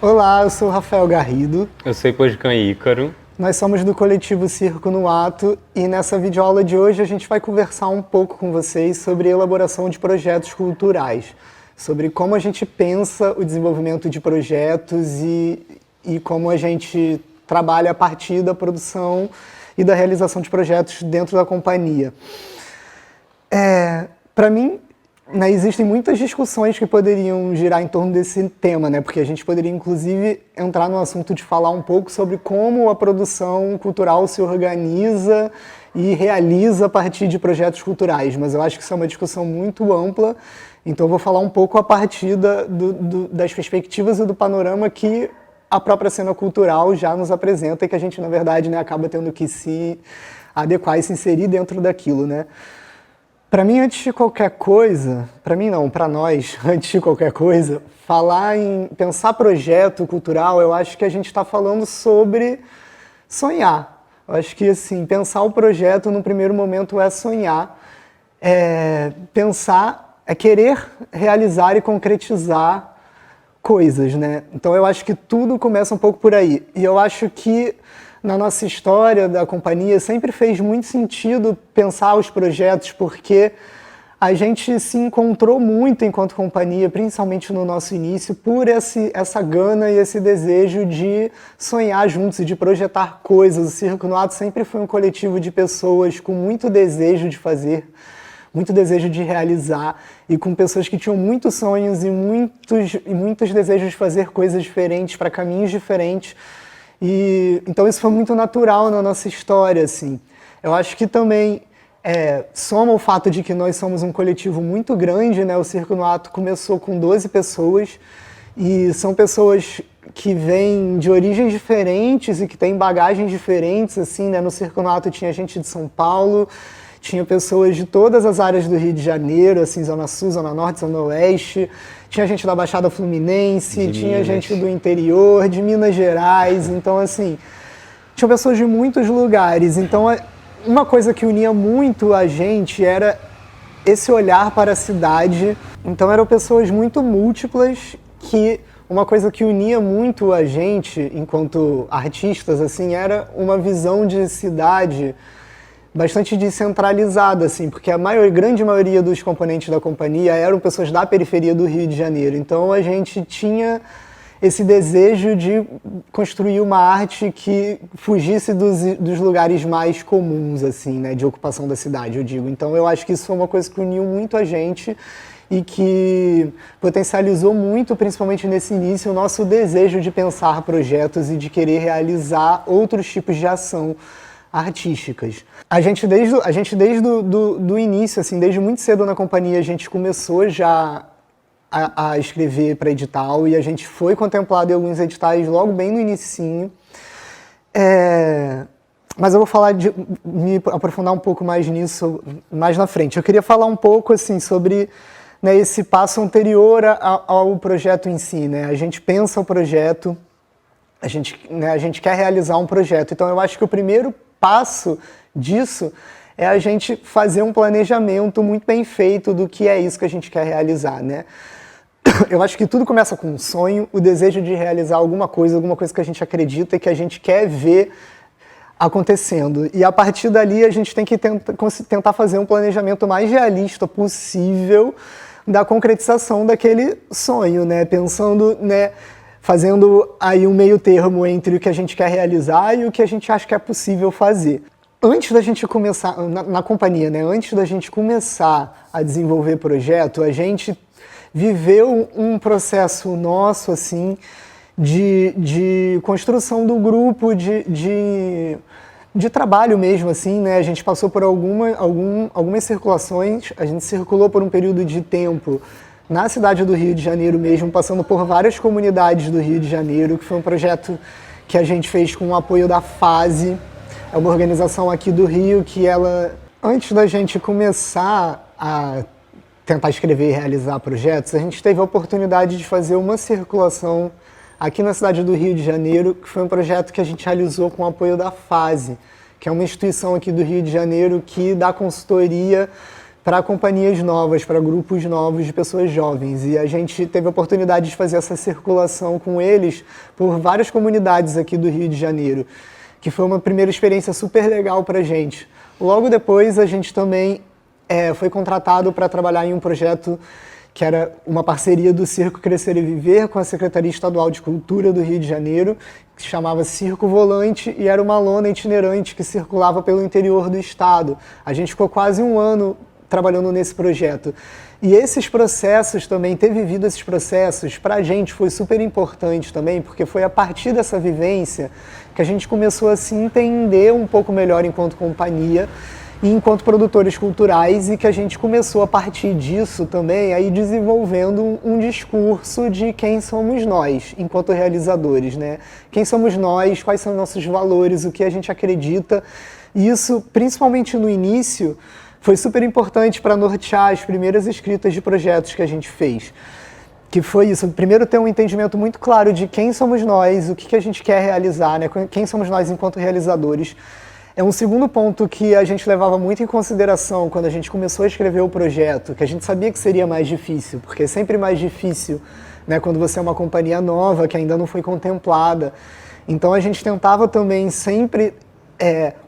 Olá, eu sou o Rafael Garrido. Eu sou Hipojcan Ícaro. Nós somos do coletivo Circo no Ato e nessa videoaula de hoje a gente vai conversar um pouco com vocês sobre elaboração de projetos culturais, sobre como a gente pensa o desenvolvimento de projetos e como a gente trabalha a partir da produção e da realização de projetos dentro da companhia. Para mim, existem muitas discussões que poderiam girar em torno desse tema, porque a gente poderia, inclusive, entrar no assunto de falar um pouco sobre como a produção cultural se organiza e realiza a partir de projetos culturais, mas eu acho que isso é uma discussão muito ampla, então eu vou falar um pouco a partir das perspectivas e do panorama que a própria cena cultural já nos apresenta e que a gente, na verdade, acaba tendo que se adequar e se inserir dentro daquilo, Para mim, antes de qualquer coisa, para nós, antes de qualquer coisa, falar em pensar projeto cultural, eu acho que a gente está falando sobre sonhar. Eu acho que, assim, pensar o projeto no primeiro momento é sonhar, pensar é querer realizar e concretizar coisas, Então, eu acho que tudo começa um pouco por aí. E eu acho que na nossa história da companhia sempre fez muito sentido pensar os projetos, porque a gente se encontrou muito enquanto companhia, principalmente no nosso início, por essa gana e esse desejo de sonhar juntos e de projetar coisas. O Circo no Ato sempre foi um coletivo de pessoas com muito desejo de fazer, muito desejo de realizar, e com pessoas que tinham muitos sonhos e muitos desejos de fazer coisas diferentes, para caminhos diferentes. Então isso foi muito natural na nossa história, assim. Eu acho que também soma o fato de que nós somos um coletivo muito grande, O Circo no Ato começou com 12 pessoas, e são pessoas que vêm de origens diferentes e que têm bagagens diferentes, assim, No Circo no Ato tinha gente de São Paulo, tinha pessoas de todas as áreas do Rio de Janeiro, assim, Zona Sul, Zona Norte, Zona Oeste, tinha gente da Baixada Fluminense, tinha gente do interior, de Minas Gerais, então, assim, tinha pessoas de muitos lugares. Então, uma coisa que unia muito a gente era esse olhar para a cidade. Então, eram pessoas muito múltiplas, que uma coisa que unia muito a gente, enquanto artistas, assim, era uma visão de cidade bastante descentralizada, assim, porque a grande maioria dos componentes da companhia eram pessoas da periferia do Rio de Janeiro. Então a gente tinha esse desejo de construir uma arte que fugisse dos lugares mais comuns, assim, de ocupação da cidade, eu digo. Então eu acho que isso foi uma coisa que uniu muito a gente e que potencializou muito, principalmente nesse início, o nosso desejo de pensar projetos e de querer realizar outros tipos de ação artísticas. A gente desde do início, assim, desde muito cedo na companhia, a gente começou já a escrever para edital, e a gente foi contemplado em alguns editais logo bem no inicinho. Mas eu vou me aprofundar um pouco mais nisso mais na frente. Eu queria falar um pouco, assim, sobre esse passo anterior ao projeto em si, A gente pensa o projeto, a gente quer realizar um projeto. Então eu acho que o primeiro passo disso é a gente fazer um planejamento muito bem feito do que é isso que a gente quer realizar, Eu acho que tudo começa com um sonho, o desejo de realizar alguma coisa que a gente acredita e que a gente quer ver acontecendo. E a partir dali a gente tem que tentar fazer um planejamento mais realista possível da concretização daquele sonho, Pensando, fazendo aí um meio termo entre o que a gente quer realizar e o que a gente acha que é possível fazer. Antes da gente começar, na companhia, antes da gente começar a desenvolver projeto, a gente viveu um processo nosso, assim, de construção do grupo, de trabalho mesmo, assim, A gente passou por algumas circulações, a gente circulou por um período de tempo na cidade do Rio de Janeiro mesmo, passando por várias comunidades do Rio de Janeiro, que foi um projeto que a gente fez com o apoio da FASE, é uma organização aqui do Rio que ela, antes da gente começar a tentar escrever e realizar projetos, a gente teve a oportunidade de fazer uma circulação aqui na cidade do Rio de Janeiro, que foi um projeto que a gente realizou com o apoio da FASE, que é uma instituição aqui do Rio de Janeiro que dá consultoria para companhias novas, para grupos novos de pessoas jovens. E a gente teve a oportunidade de fazer essa circulação com eles por várias comunidades aqui do Rio de Janeiro, que foi uma primeira experiência super legal para a gente. Logo depois, a gente também foi contratado para trabalhar em um projeto que era uma parceria do Circo Crescer e Viver com a Secretaria Estadual de Cultura do Rio de Janeiro, que se chamava Circo Volante, e era uma lona itinerante que circulava pelo interior do estado. A gente ficou quase um ano trabalhando nesse projeto. E esses processos também, ter vivido esses processos, para a gente foi super importante também, porque foi a partir dessa vivência que a gente começou a se entender um pouco melhor enquanto companhia e enquanto produtores culturais, e que a gente começou a partir disso também a ir desenvolvendo um discurso de quem somos nós enquanto realizadores, né? Quem somos nós, quais são nossos valores, o que a gente acredita. E isso, principalmente no início, foi super importante para nortear as primeiras escritas de projetos que a gente fez. Que foi isso, primeiro ter um entendimento muito claro de quem somos nós, o que a gente quer realizar, né? Quem somos nós enquanto realizadores. É um segundo ponto que a gente levava muito em consideração quando a gente começou a escrever o projeto, que a gente sabia que seria mais difícil, porque é sempre mais difícil, né, quando você é uma companhia nova, que ainda não foi contemplada. Então a gente tentava também sempre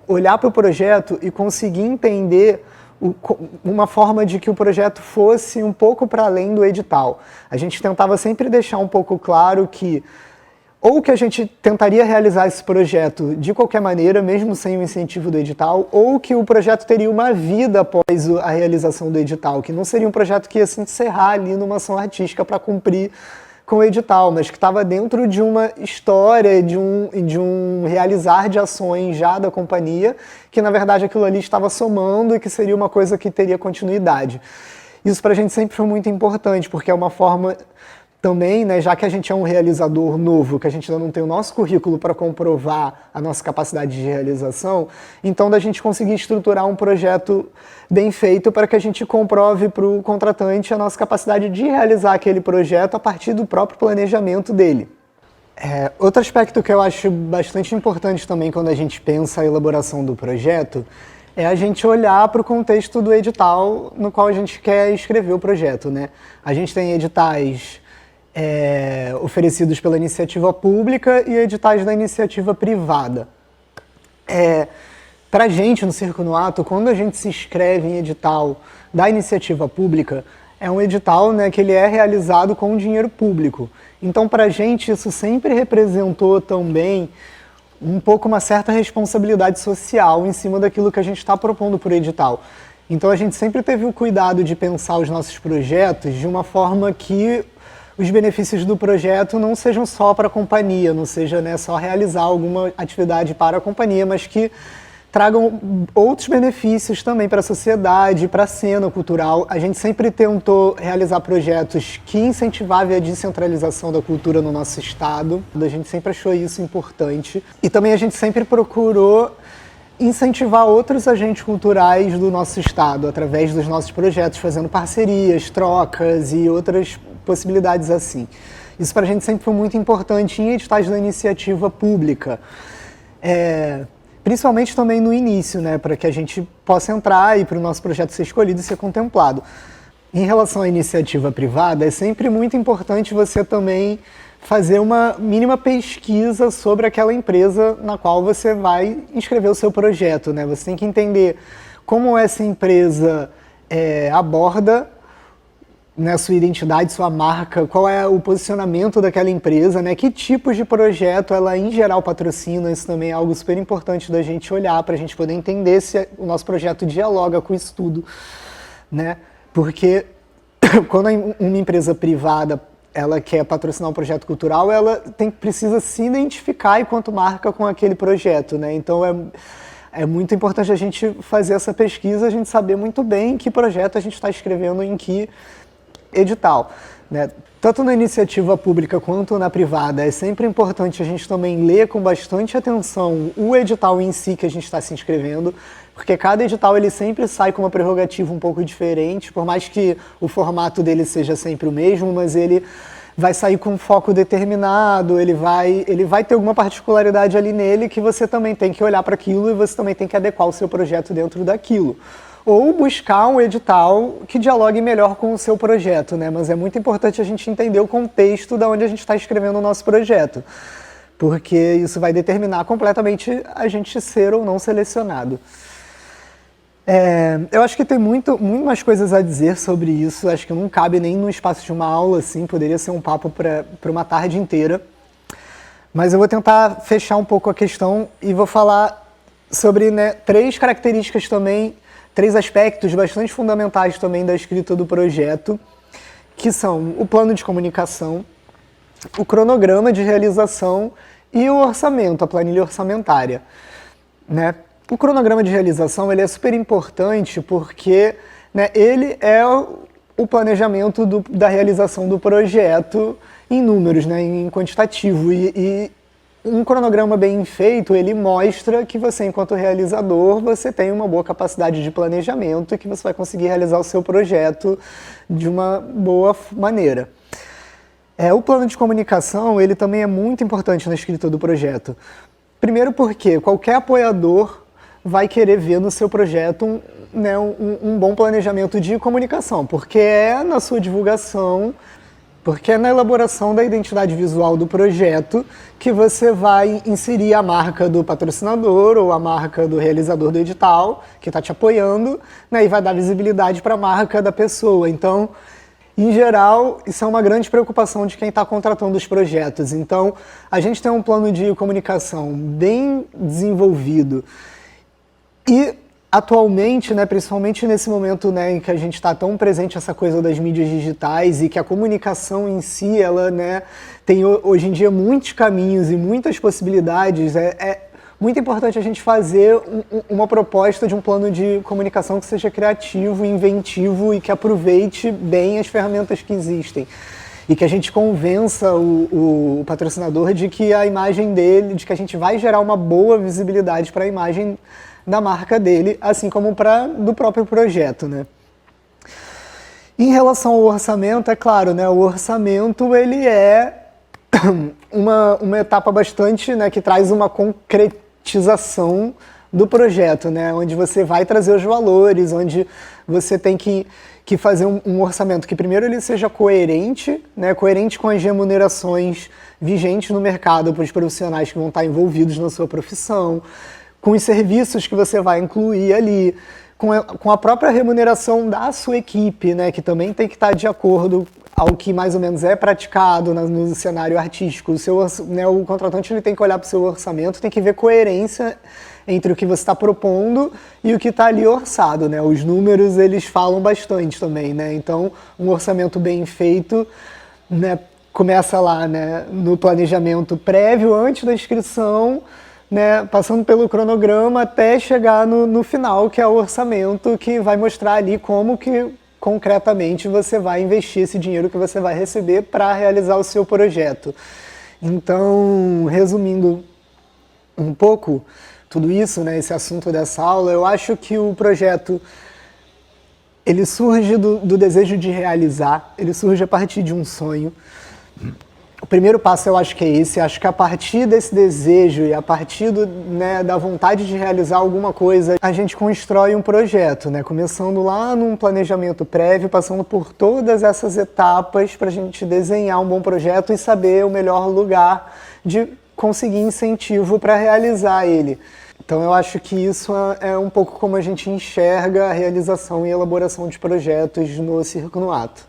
olhar para o projeto e conseguir entender uma forma de que o projeto fosse um pouco para além do edital. A gente tentava sempre deixar um pouco claro que ou que a gente tentaria realizar esse projeto de qualquer maneira, mesmo sem o incentivo do edital, ou que o projeto teria uma vida após a realização do edital, que não seria um projeto que ia se encerrar ali numa ação artística para cumprir com o edital, mas que estava dentro de uma história, de um realizar de ações já da companhia, que na verdade aquilo ali estava somando e que seria uma coisa que teria continuidade. Isso para a gente sempre foi muito importante, porque é uma forma também, né, já que a gente é um realizador novo, que a gente ainda não tem o nosso currículo para comprovar a nossa capacidade de realização, então da gente conseguir estruturar um projeto bem feito para que a gente comprove para o contratante a nossa capacidade de realizar aquele projeto a partir do próprio planejamento dele. Outro aspecto que eu acho bastante importante também quando a gente pensa a elaboração do projeto é a gente olhar para o contexto do edital no qual a gente quer escrever o projeto, né? A gente tem editais oferecidos pela iniciativa pública e editais da iniciativa privada. Para a gente, no Circo no Ato, quando a gente se inscreve em edital da iniciativa pública, é um edital, né, que ele é realizado com dinheiro público. Então, para a gente, isso sempre representou também um pouco uma certa responsabilidade social em cima daquilo que a gente está propondo por edital. Então, a gente sempre teve o cuidado de pensar os nossos projetos de uma forma que os benefícios do projeto não sejam só para a companhia, não seja, né, só realizar alguma atividade para a companhia, mas que tragam outros benefícios também para a sociedade, para a cena cultural. A gente sempre tentou realizar projetos que incentivavam a descentralização da cultura no nosso estado. A gente sempre achou isso importante. E também a gente sempre procurou incentivar outros agentes culturais do nosso estado, através dos nossos projetos, fazendo parcerias, trocas e outras possibilidades assim. Isso para a gente sempre foi muito importante em editais da iniciativa pública. Principalmente também no início, né, para que a gente possa entrar e para o nosso projeto ser escolhido e ser contemplado. Em relação à iniciativa privada, é sempre muito importante você também fazer uma mínima pesquisa sobre aquela empresa na qual você vai inscrever o seu projeto, né? Você tem que entender como essa empresa aborda, né, sua identidade, sua marca, qual é o posicionamento daquela empresa, né, que tipos de projeto ela em geral patrocina. Isso também é algo super importante da gente olhar para a gente poder entender se o nosso projeto dialoga com isso tudo, né? Porque quando uma empresa privada ela quer patrocinar um projeto cultural, ela precisa se identificar enquanto marca com aquele projeto, né? Então é muito importante a gente fazer essa pesquisa, a gente saber muito bem que projeto a gente está escrevendo em que edital, né? Tanto na iniciativa pública quanto na privada, é sempre importante a gente também ler com bastante atenção o edital em si que a gente está se inscrevendo, porque cada edital ele sempre sai com uma prerrogativa um pouco diferente, por mais que o formato dele seja sempre o mesmo, mas ele vai sair com um foco determinado, ele vai ter alguma particularidade ali nele que você também tem que olhar para aquilo e você também tem que adequar o seu projeto dentro daquilo. ou buscar um edital que dialogue melhor com o seu projeto, né? Mas é muito importante a gente entender o contexto de onde a gente está escrevendo o nosso projeto, porque isso vai determinar completamente a gente ser ou não selecionado. Eu acho que tem muito mais coisas a dizer sobre isso, acho que não cabe nem no espaço de uma aula, assim, poderia ser um papo para uma tarde inteira. Mas eu vou tentar fechar um pouco a questão e vou falar sobre, né, 3 características também, 3 aspectos bastante fundamentais também da escrita do projeto, que são o plano de comunicação, o cronograma de realização e o orçamento, a planilha orçamentária, né? O cronograma de realização ele é super importante porque, né, ele é o planejamento da realização do projeto em números, né, em quantitativo. E um cronograma bem feito, ele mostra que você, enquanto realizador, você tem uma boa capacidade de planejamento e que você vai conseguir realizar o seu projeto de uma boa maneira. O plano de comunicação, ele também é muito importante na escrita do projeto. Primeiro porque qualquer apoiador vai querer ver no seu projeto um bom planejamento de comunicação, porque é na sua divulgação, porque é na elaboração da identidade visual do projeto que você vai inserir a marca do patrocinador ou a marca do realizador do edital, que está te apoiando, né, e vai dar visibilidade para a marca da pessoa. Então, em geral, isso é uma grande preocupação de quem está contratando os projetos. Então, a gente tem um plano de comunicação bem desenvolvido. E atualmente, né, principalmente nesse momento, né, em que a gente está tão presente essa coisa das mídias digitais e que a comunicação em si, ela, né, tem hoje em dia muitos caminhos e muitas possibilidades, é muito importante a gente fazer uma proposta de um plano de comunicação que seja criativo, inventivo e que aproveite bem as ferramentas que existem. E que a gente convença o patrocinador de que a imagem dele, de que a gente vai gerar uma boa visibilidade para a imagem da marca dele, assim como do próprio projeto, né? Em relação ao orçamento, é claro, né? O orçamento, ele é uma etapa bastante, né, que traz uma concretização do projeto, né? Onde você vai trazer os valores, onde você tem que fazer um orçamento que primeiro ele seja coerente, né? Coerente com as remunerações vigentes no mercado para os profissionais que vão estar envolvidos na sua profissão, com os serviços que você vai incluir ali, com a própria remuneração da sua equipe, né, que também tem que estar de acordo ao que mais ou menos é praticado no cenário artístico. O contratante ele tem que olhar para o seu orçamento, tem que ver coerência entre o que você está propondo e o que está ali orçado, né? Os números, eles falam bastante também, né? Então, um orçamento bem feito, né, começa lá, né, no planejamento prévio, antes da inscrição, né, passando pelo cronograma até chegar no final, que é o orçamento, que vai mostrar ali como que concretamente você vai investir esse dinheiro que você vai receber para realizar o seu projeto. Então, resumindo um pouco tudo isso, né, esse assunto dessa aula, eu acho que o projeto ele surge do desejo de realizar, ele surge a partir de um sonho. O primeiro passo eu acho que é esse, acho que a partir desse desejo e a partir né, da vontade de realizar alguma coisa, a gente constrói um projeto, né? Começando lá num planejamento prévio, passando por todas essas etapas para a gente desenhar um bom projeto e saber o melhor lugar de conseguir incentivo para realizar ele. Então eu acho que isso é um pouco como a gente enxerga a realização e elaboração de projetos no Circo no Ato.